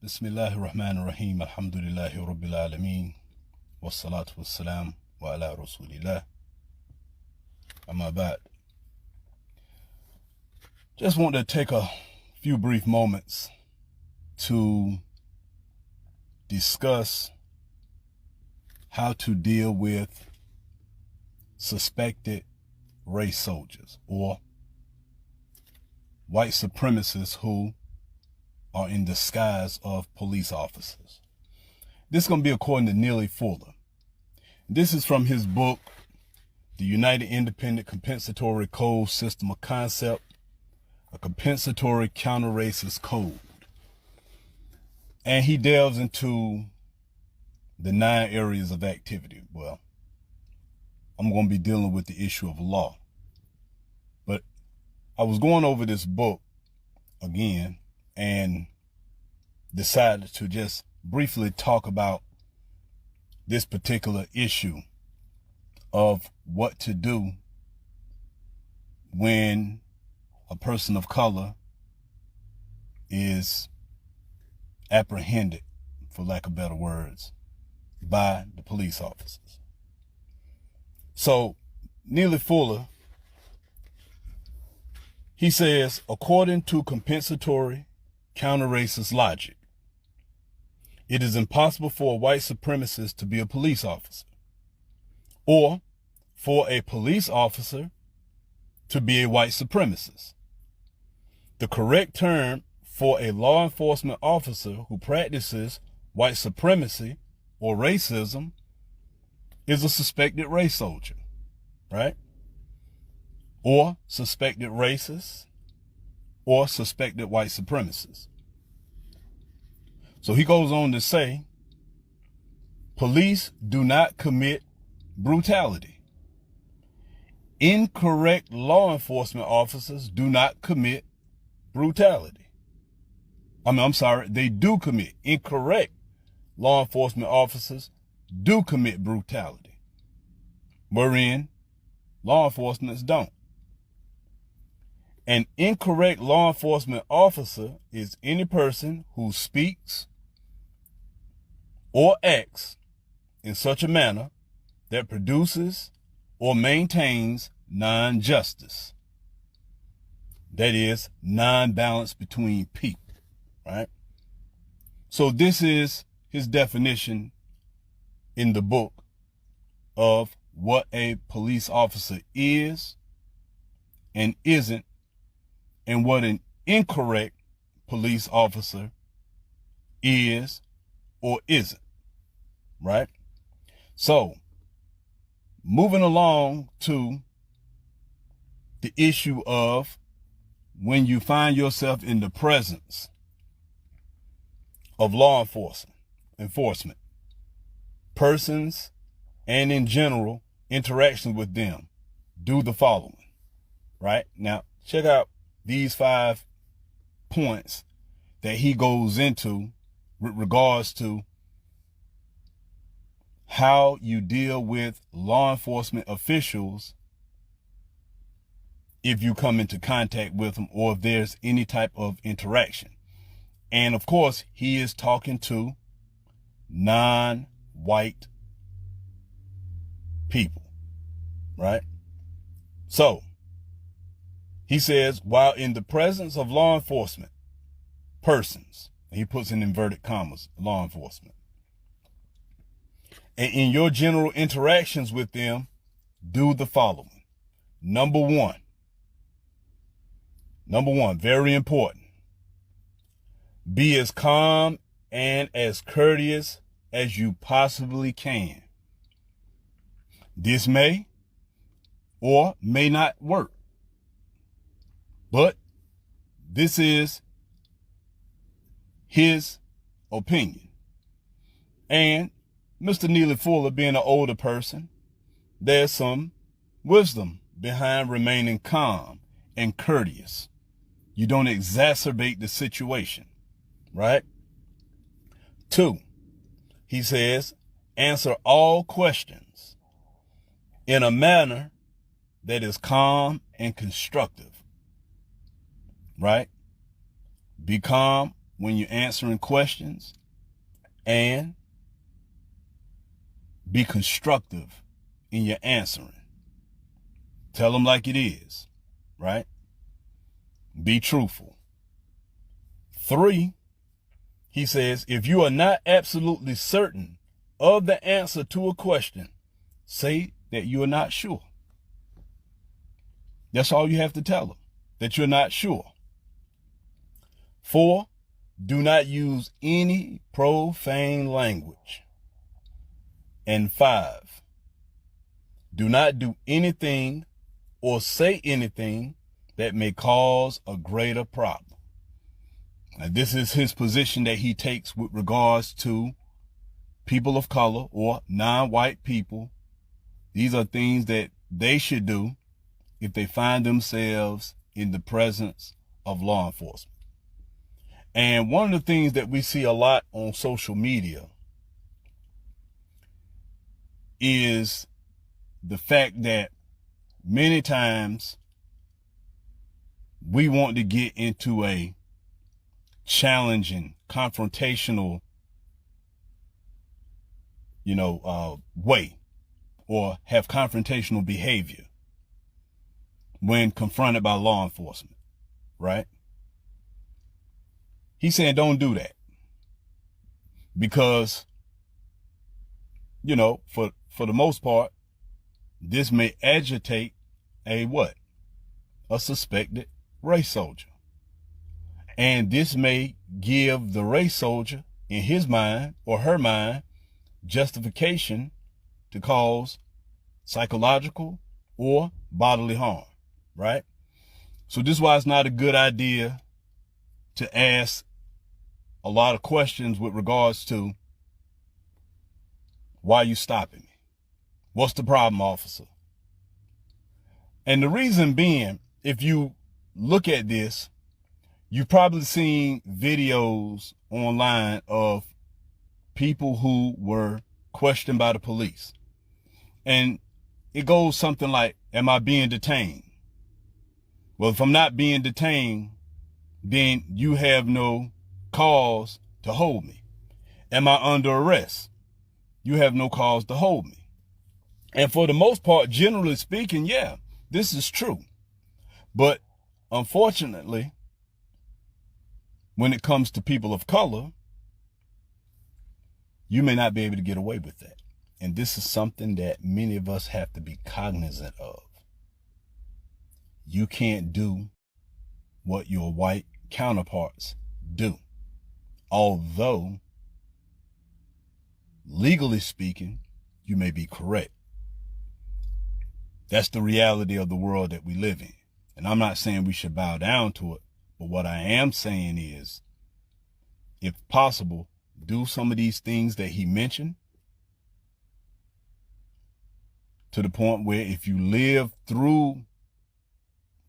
Bismillahir Rahmanir Rahim. Alhamdulillahi Rabbil Alameen. Wassalatu wassalam wa ala Rasulillah. Amma ba'd. Just want to take a few brief moments to discuss how to deal with suspected race soldiers or white supremacists who are in disguise of police officers. This is going to be according to Neely Fuller. This is from his book, The United Independent Compensatory Code System of Concept, a compensatory counter-racist code. And he delves into the 9 areas of activity. Well, I'm going to be dealing with the issue of law. But I was going over this book again and decided to just briefly talk about this particular issue of what to do when a person of color is apprehended, for lack of better words, by the police officers. So Neely Fuller, he says, according to compensatory counter-racist logic, it is impossible for a white supremacist to be a police officer, or for a police officer to be a white supremacist. The correct term for a law enforcement officer who practices white supremacy or racism is a suspected race soldier, right? Or suspected racist, or suspected white supremacist. So he goes on to say, police do not commit brutality. Incorrect law enforcement officers do not commit brutality. They do commit. Incorrect law enforcement officers do commit brutality, wherein law enforcement don't. An incorrect law enforcement officer is any person who speaks or acts in such a manner that produces or maintains non-justice. That is, non-balance between people, right? So this is his definition in the book of what a police officer is and isn't, and what an incorrect police officer is or isn't, right? So, moving along to the issue of when you find yourself in the presence of law enforcement, persons, and in general, interactions with them, do the following, right? Now, check out these 5 points that he goes into with regards to how you deal with law enforcement officials if you come into contact with them or if there's any type of interaction. And of course, he is talking to non-white people, right? So, he says, while in the presence of law enforcement persons, and he puts in inverted commas, law enforcement, and in your general interactions with them, do the following. Number one, very important. Be as calm and as courteous as you possibly can. This may or may not work, but this is his opinion. And Mr. Neely Fuller, being an older person, there's some wisdom behind remaining calm and courteous. You don't exacerbate the situation, right? 2, he says, answer all questions in a manner that is calm and constructive, right? Be calm when you're answering questions, and be constructive in your answering. Tell them like it is, right? Be truthful. 3, he says, if you are not absolutely certain of the answer to a question, say that you are not sure. That's all you have to tell them, that you're not sure. 4, do not use any profane language. And 5, do not do anything or say anything that may cause a greater problem. Now, this is his position that he takes with regards to people of color or non-white people. These are things that they should do if they find themselves in the presence of law enforcement. And one of the things that we see a lot on social media is the fact that many times we want to get into a challenging, confrontational, way, or have confrontational behavior when confronted by law enforcement, right? He's saying don't do that because, for the most part, this may agitate a suspected race soldier. And this may give the race soldier, in his mind or her mind, justification to cause psychological or bodily harm, right? So this is why it's not a good idea to ask a lot of questions with regards to, why are you stopping me? What's the problem, officer? And the reason being, if you look at this, you've probably seen videos online of people who were questioned by the police. And it goes something like, am I being detained? Well, if I'm not being detained, then you have no cause to hold me. Am I under arrest? You have no cause to hold me. And for the most part, generally speaking, yeah, this is true. But unfortunately, when it comes to people of color, you may not be able to get away with that. And this is something that many of us have to be cognizant of. You can't do what your white counterparts do. Although, legally speaking, you may be correct. That's the reality of the world that we live in. And I'm not saying we should bow down to it, but what I am saying is, if possible, do some of these things that he mentioned, to the point where if you live through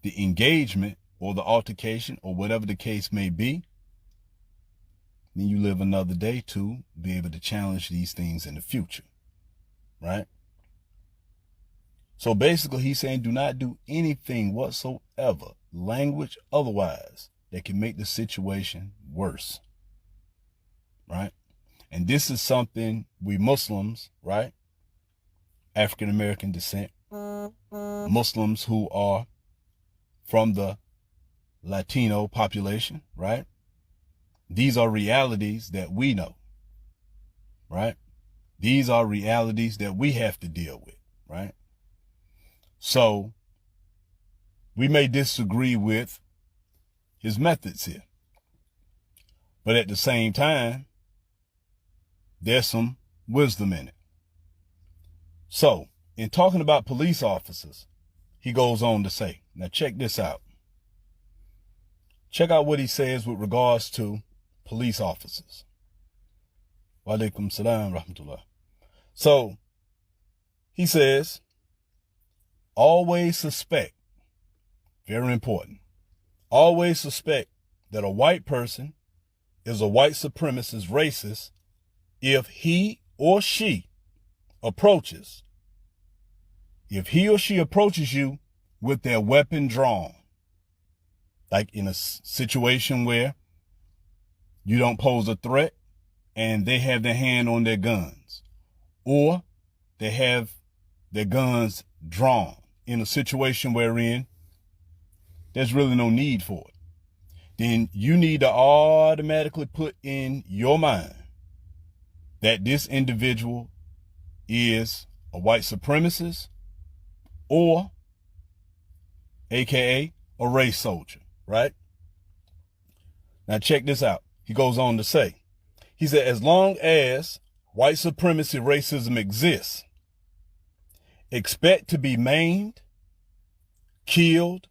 the engagement or the altercation or whatever the case may be, then you live another day to be able to challenge these things in the future, right? So basically he's saying do not do anything whatsoever, language otherwise, that can make the situation worse, right? And this is something we Muslims, right? African-American descent, Muslims who are from the Latino population, right? These are realities that we know, right? These are realities that we have to deal with, right? So we may disagree with his methods here, but at the same time, there's some wisdom in it. So in talking about police officers, he goes on to say, now check this out. Check out what he says with regards to police officers. Wa alaikum salam rahmatullah. So he says, always suspect, very important, always suspect that a white person is a white supremacist racist if he or she approaches you with their weapon drawn. Like in a situation where you don't pose a threat, and they have their hand on their guns, or they have their guns drawn in a situation wherein there's really no need for it, then you need to automatically put in your mind that this individual is a white supremacist or AKA a race soldier, right? Now check this out. He goes on to say, he said, as long as white supremacy racism exists, expect to be maimed, killed,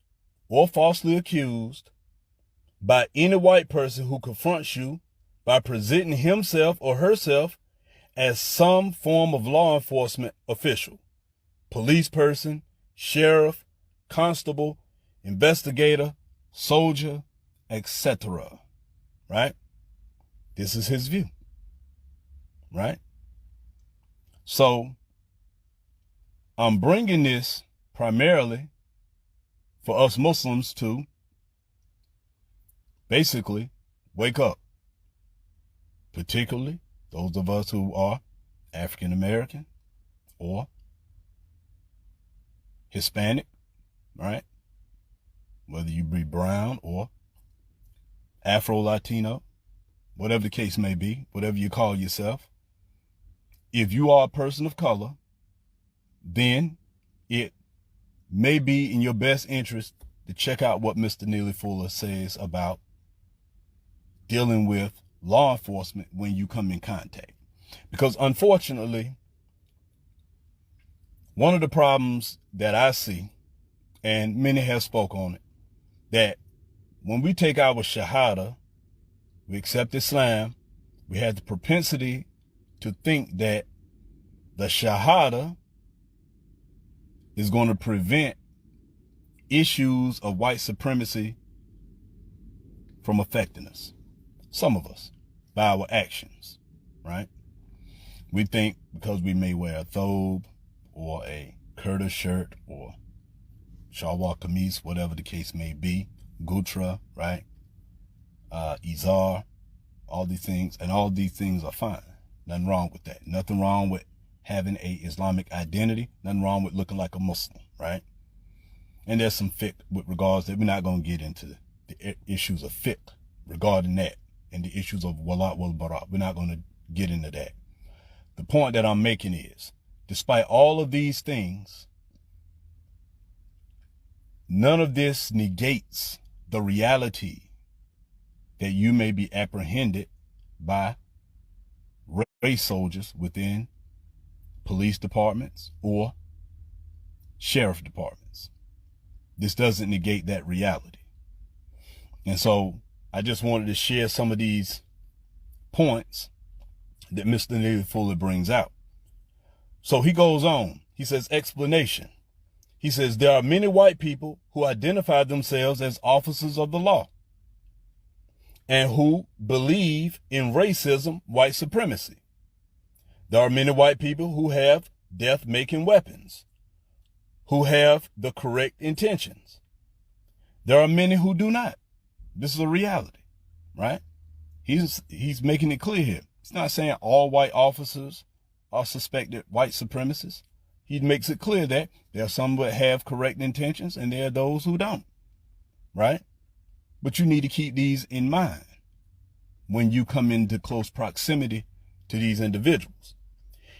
or falsely accused by any white person who confronts you by presenting himself or herself as some form of law enforcement official, police person, sheriff, constable, investigator, soldier, etc. Right? This is his view. Right? So I'm bringing this primarily for us Muslims to basically wake up, particularly those of us who are African American or Hispanic, right? Whether you be brown or Afro-Latino, whatever the case may be, whatever you call yourself. If you are a person of color, then it may be in your best interest to check out what Mr. Neely Fuller says about dealing with law enforcement when you come in contact. Because unfortunately, one of the problems that I see, and many have spoke on it, that when we take our Shahada, we accept Islam, we have the propensity to think that the Shahada is going to prevent issues of white supremacy from affecting us. Some of us, by our actions, right? We think because we may wear a thobe or a Kurdish shirt or shalwar kameez, whatever the case may be, gutra, right? Izar, all these things, and all these things are fine. Nothing wrong with that. Nothing wrong with having a Islamic identity. Nothing wrong with looking like a Muslim, right? And there's some fiqh with regards that we're not going to get into the issues of fiqh regarding that and the issues of wala wal bara. We're not going to get into that. The point that I'm making is, despite all of these things, none of this negates the reality that you may be apprehended by race soldiers within police departments or sheriff departments. This doesn't negate that reality. And so I just wanted to share some of these points that Mr. Neely Fuller brings out. So he goes on. He says, explanation. He says, there are many white people who identify themselves as officers of the law and who believe in racism, white supremacy. There are many white people who have death-making weapons, who have the correct intentions. There are many who do not. This is a reality, right? He's making it clear here. He's not saying all white officers are suspected white supremacists. He makes it clear that there are some that have correct intentions and there are those who don't, right? But you need to keep these in mind when you come into close proximity to these individuals.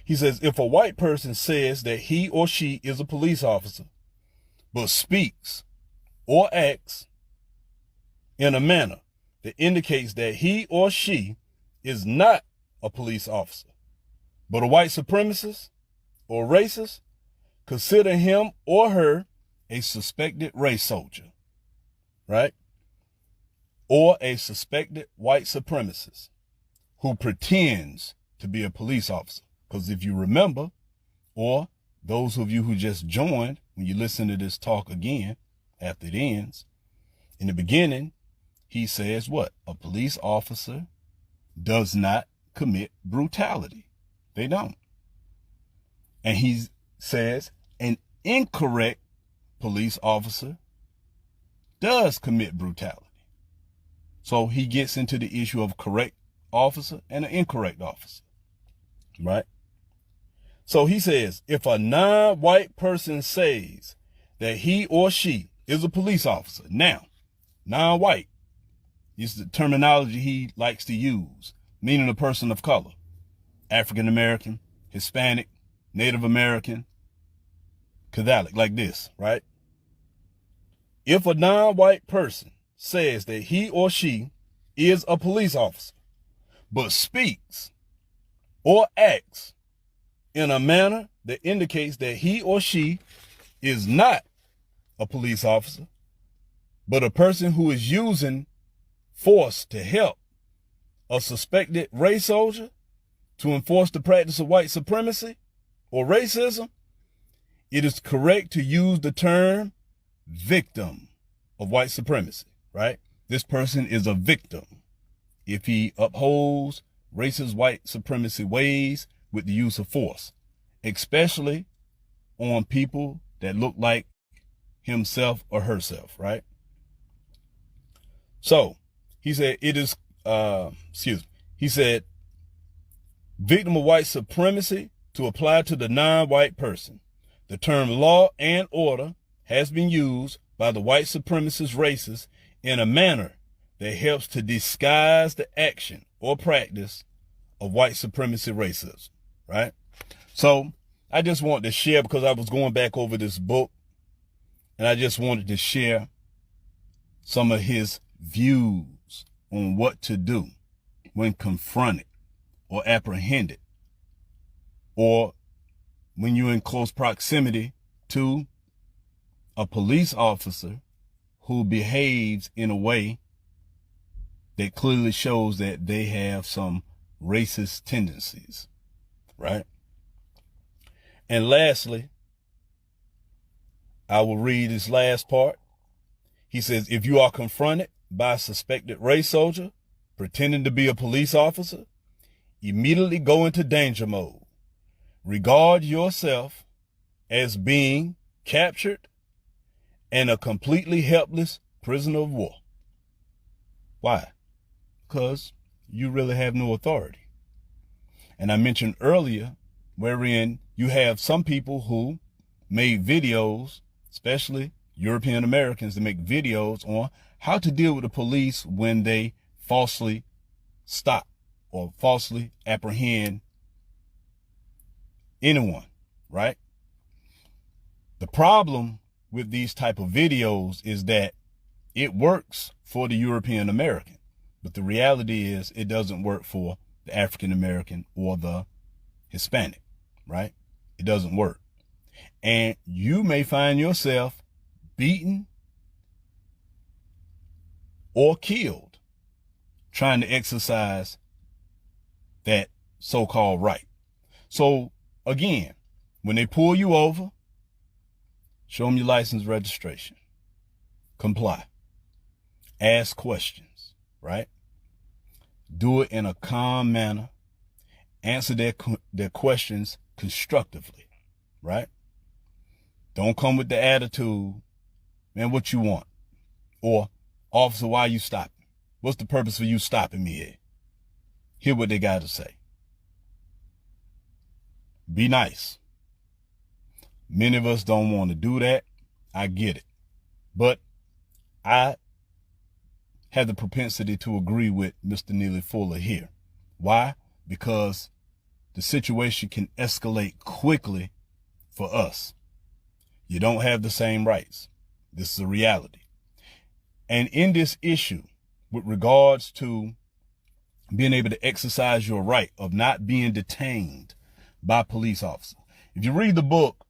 He says, if a white person says that he or she is a police officer, but speaks or acts in a manner that indicates that he or she is not a police officer, but a white supremacist or racist, consider him or her a suspected race soldier, right? Or a suspected white supremacist who pretends to be a police officer. Because if you remember, or those of you who just joined, when you listen to this talk again after it ends, in the beginning, he says what? A police officer does not commit brutality. They don't. And he says an incorrect police officer does commit brutality. So he gets into the issue of a correct officer and an incorrect officer, right? So he says, if a non-white person says that he or she is a police officer, now, non-white is the terminology he likes to use, meaning a person of color, African American, Hispanic, Native American, Catholic, like this, right? If a non-white person says that he or she is a police officer, but speaks or acts in a manner that indicates that he or she is not a police officer, but a person who is using force to help a suspected race soldier to enforce the practice of white supremacy or racism, it is correct to use the term victim of white supremacy, right? This person is a victim if he upholds racist white supremacy ways with the use of force, especially on people that look like himself or herself, right? So he said he said victim of white supremacy to apply to the non-white person. The term law and order has been used by the white supremacist racists in a manner that helps to disguise the action or practice of white supremacy racism, right? So I just wanted to share, because I was going back over this book, and I just wanted to share some of his views on what to do when confronted or apprehended, or when you're in close proximity to a police officer who behaves in a way that clearly shows that they have some racist tendencies, right? And lastly, I will read his last part. He says, if you are confronted by a suspected race soldier pretending to be a police officer, immediately go into danger mode. Regard yourself as being captured and a completely helpless prisoner of war. Why? Because you really have no authority. And I mentioned earlier, wherein you have some people who made videos, especially European Americans, that make videos on how to deal with the police when they falsely stop or falsely apprehend anyone, right? The problem with these type of videos is that it works for the European American, but the reality is it doesn't work for the African American or the Hispanic, right? It doesn't work. And you may find yourself beaten or killed trying to exercise that so-called right. So again, when they pull you over, show them your license, registration, comply, ask questions, right? Do it in a calm manner, answer their questions constructively, right? Don't come with the attitude, man, what you want? Or, officer, why you stopping? What's the purpose for you stopping me here? Hear what they got to say. Be nice. Many of us don't want to do that. I get it. But I have the propensity to agree with Mr. Neely Fuller here. Why? Because the situation can escalate quickly for us. You don't have the same rights. This is a reality. And in this issue, with regards to being able to exercise your right of not being detained by police officers, if you read the book,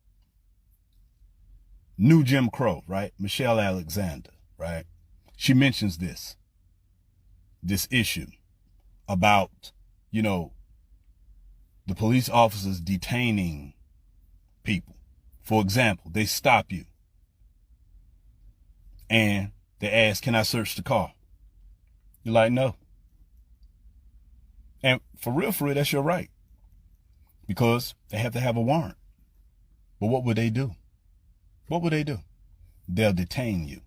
New Jim Crow, right? Michelle Alexander, right? She mentions this issue about, the police officers detaining people. For example, they stop you and they ask, can I search the car? You're like, no. And for real, that's your right, because they have to have a warrant. But what would they do? What would they do? They'll detain you.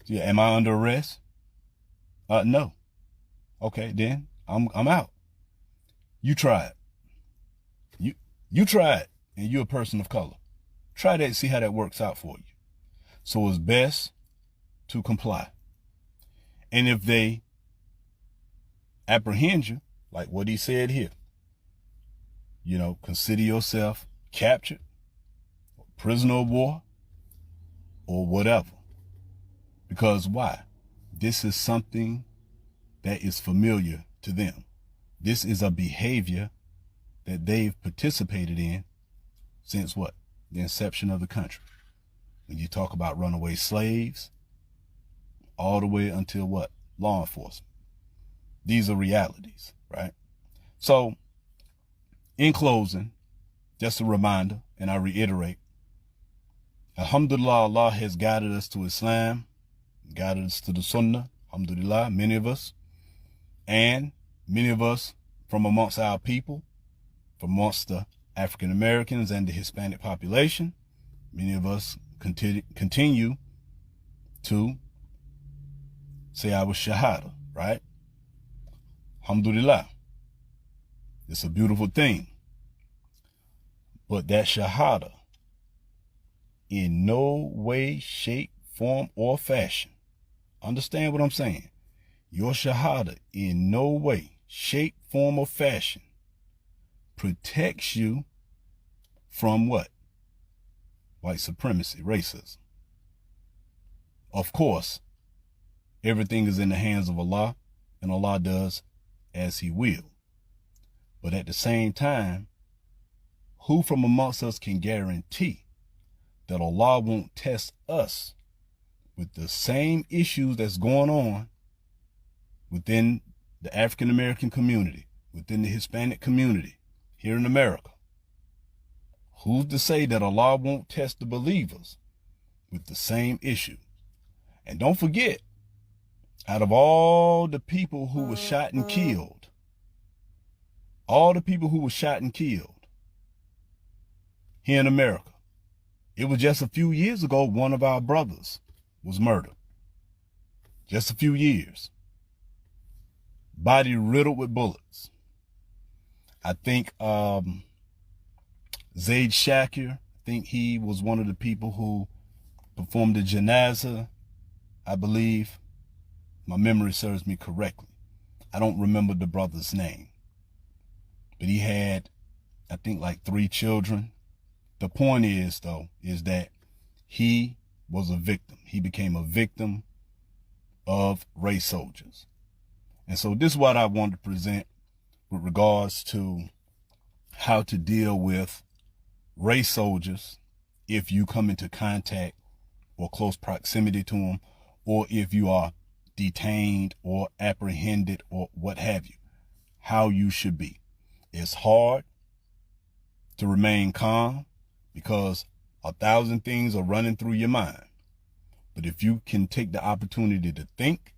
Yeah, am I under arrest? No. Okay, then I'm out. You try it. You try it, and you're a person of color. Try that, see how that works out for you. So it's best to comply. And if they apprehend you, like what he said here, consider yourself captured, prisoner of war, or whatever. Because why? This is something that is familiar to them. This is a behavior that they've participated in since what? The inception of the country. When you talk about runaway slaves, all the way until what? Law enforcement. These are realities, right? So, in closing, just a reminder, and I reiterate, Alhamdulillah, Allah has guided us to Islam, guided us to the Sunnah, Alhamdulillah, many of us, and many of us from amongst our people, from amongst the African Americans and the Hispanic population, many of us continue to say our Shahada, right? Alhamdulillah. It's a beautiful thing. But that Shahada, in no way, shape, form, or fashion, understand what I'm saying? Your Shahada in no way, shape, form, or fashion protects you from what? White supremacy, racism. Of course, everything is in the hands of Allah, and Allah does as He will. But at the same time, who from amongst us can guarantee that Allah won't test us with the same issues that's going on within the African American community, within the Hispanic community here in America? Who's to say that Allah won't test the believers with the same issue? And don't forget, out of all the people who were shot and killed, here in America, it was just a few years ago, one of our brothers was murdered. Just a few years. Body riddled with bullets. I think Zaid Shakir, I think he was one of the people who performed the janazah, I believe. My memory serves me correctly. I don't remember the brother's name. But he had, I think, like 3 children. The point is, though, is that he was a victim. He became a victim of race soldiers. And so this is what I want to present with regards to how to deal with race soldiers if you come into contact or close proximity to them, or if you are detained or apprehended or what have you, how you should be. It's hard to remain calm because 1,000 things are running through your mind. But if you can take the opportunity to think,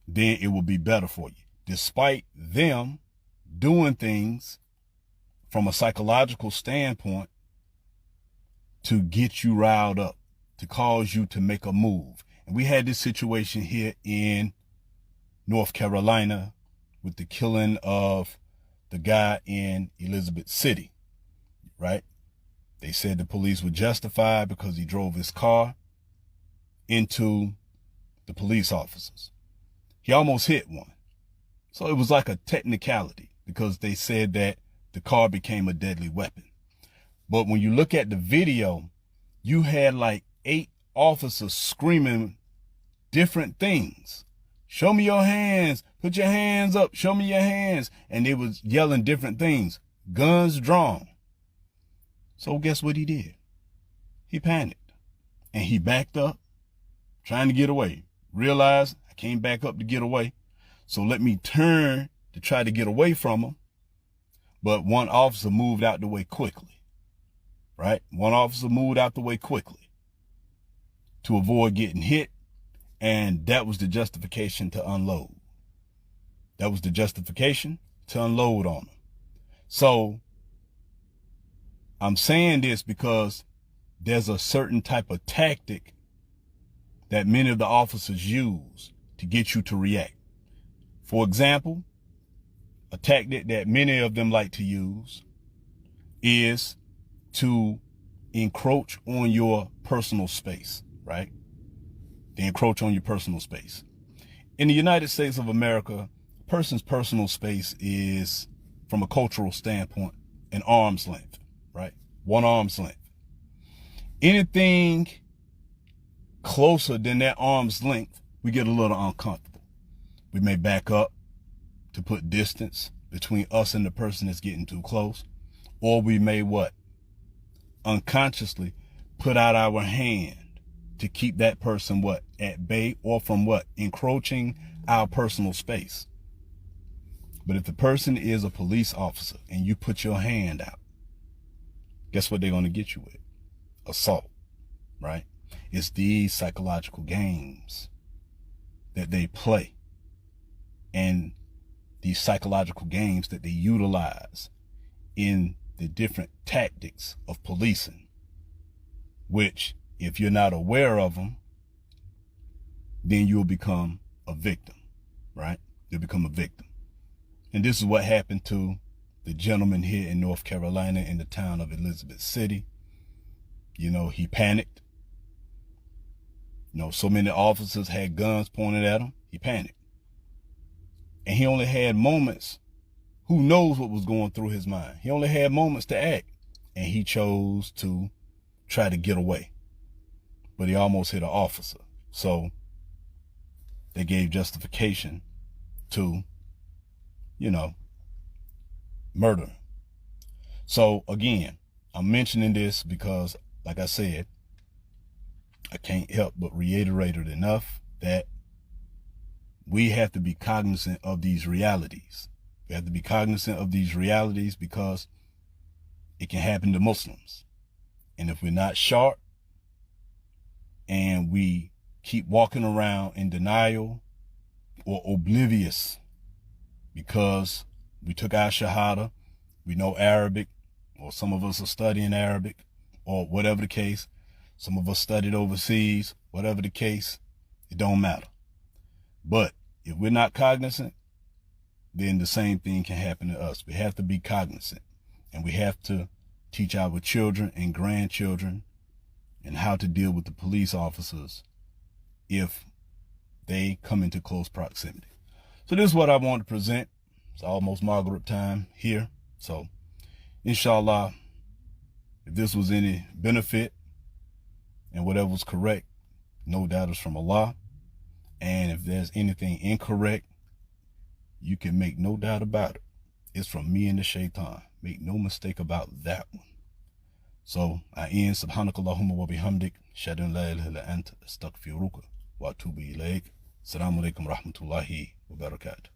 then it will be better for you. Despite them doing things from a psychological standpoint to get you riled up, to cause you to make a move. And we had this situation here in North Carolina with the killing of the guy in Elizabeth City, right? They said the police were justified because he drove his car into the police officers. He almost hit one. So it was like a technicality because they said that the car became a deadly weapon. But when you look at the video, you had like 8 officers screaming different things. Show me your hands. Put your hands up. Show me your hands. And they was yelling different things. Guns drawn. So guess what he did? He panicked. And he backed up, trying to get away. Realized I came back up to get away. So let me turn to try to get away from him. But one officer moved out the way quickly. Right? One officer moved out the way quickly to avoid getting hit. And that was the justification to unload. That was the justification to unload on them. So I'm saying this because there's a certain type of tactic that many of the officers use to get you to react. For example, a tactic that many of them like to use is to encroach on your personal space, right? They encroach on your personal space. In the United States of America, a person's personal space is, from a cultural standpoint, an arm's length, right? One arm's length. Anything closer than that arm's length, we get a little uncomfortable. We may back up to put distance between us and the person that's getting too close. Or we may what? Unconsciously put out our hand to keep that person what? At bay, or from what? Encroaching our personal space. But if the person is a police officer and you put your hand out, guess what they're going to get you with? Assault, right? It's these psychological games that they play, and these psychological games that they utilize in the different tactics of policing, which, if you're not aware of them, then you'll become a victim, right? You'll become a victim. And this is what happened to the gentleman here in North Carolina in the town of Elizabeth City. You know, he panicked. You know, so many officers had guns pointed at him. He panicked. And he only had moments. Who knows what was going through his mind? He only had moments to act. And he chose to try to get away. But he almost hit an officer. So they gave justification to, you know, murder. So again, I'm mentioning this because, like I said, I can't help but reiterate it enough that we have to be cognizant of these realities. We have to be cognizant of these realities because it can happen to Muslims. And if we're not sharp and we keep walking around in denial or oblivious because we took our shahada, we know Arabic, or some of us are studying Arabic, or whatever the case, some of us studied overseas, whatever the case, it don't matter. But if we're not cognizant, then the same thing can happen to us. We have to be cognizant, and we have to teach our children and grandchildren and how to deal with the police officers if they come into close proximity. So this is what I want to present. It's almost Maghrib time here. So inshallah, if this was any benefit and whatever was correct, no doubt it's from Allah. And if there's anything incorrect, you can make no doubt about it. It's from me and the shaitan. Make no mistake about that one. So I end. Subhanakallahumma wa bihamdik. Shadun la ilaha illa anta astaghfiruka wa atubu ilayk. Assalamu alaikum rahmatullahi wa barakatuh.